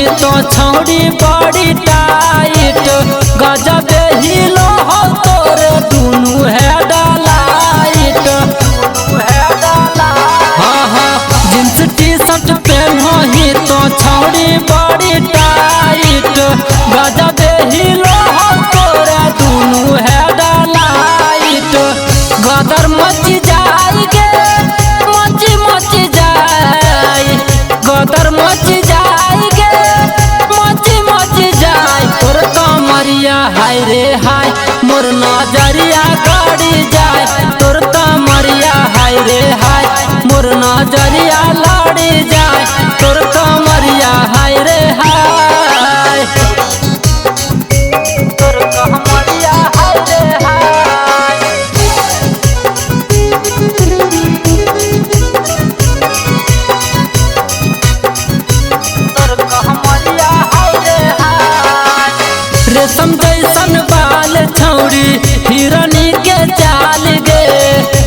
तो छौड़ी बड़ी टाइट गजब हिलो हो तोरे दुनू है डालाइट। हाँ हाँ जींस टी शर्ट पहनो ही तो छौड़ी बड़ी टाइट गजब हिलो हो तोरे दुनू है डालाइट। गदर मच जाएगे मच जाए गदर मच जाएगे मच जाए तोर कमरिया हाय रे हाय मोर नजरिया गड़ी जाए तोर कमरिया हाय रे हाय मोर नजरिया लड़ी जाए तोर कमरिया हाय रे हाय तोर कमरिया हाय रे हाय। रेशम जैसन बाल छौड़ी हिरनी के चाल गे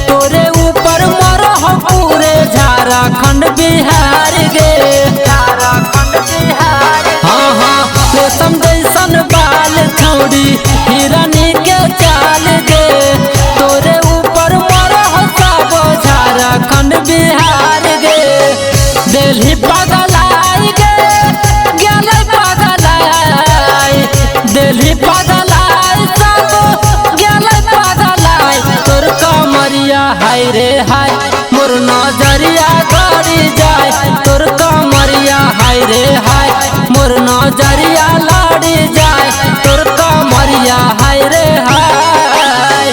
तोरे ऊपर मरह पूरे झारखंड बिहार गे। हाँ हाँ रेशम जैसन बाल छौड़ी हिरनी के चाल गे तोरे ऊपर मरह सब झारखंड बिहार गे। दिल्ली पगलाई गे गेल पगलाई दिल्ली पगलाई सब गेल पगलाई तोर कमरिया हाय रे हाय मोर नजरिया गड़ी जाए तोर कमरिया हाय रे हाय मोर नजरिया लड़ी जाए तोर कमरिया हाय रे हाय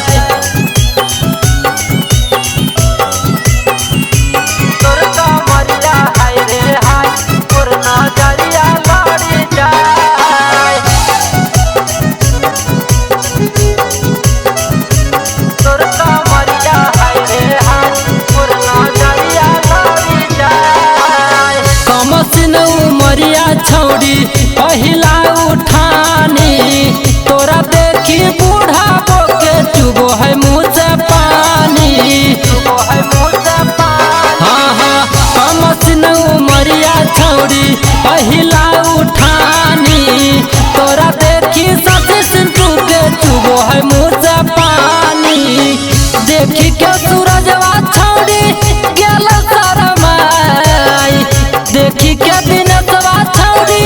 तोर कमरिया हाय रे हाय मोर नजरिया लड़ी जाए तोर कमरिया हाय रे हाय मोर नजरिया लड़ी जाए। कमसिन उमरिया छौड़ी पहिला उठानी तोरा देखी बूढ़ा बोके चुबो है मुँह से पानी। हाँ हाँ कमसिन उमरिया छौड़ी पहिला उठानी तोरा देखी सती सिंटू के चुबो है मुँह से पानी। देखी के सूरजवा छौड़ी गेल शरमाई देखी के दिनेशवा छौड़ी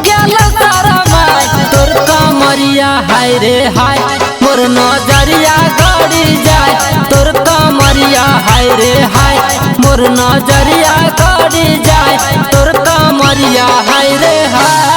गेल शरमाई तोर कमरिया हाय रे हाय मोर नजरिया गड़ी जाए तोर कमरिया हाय रे हाय मोर नजरिया गड़ी जाए तोर कमरिया हाय रे हाय।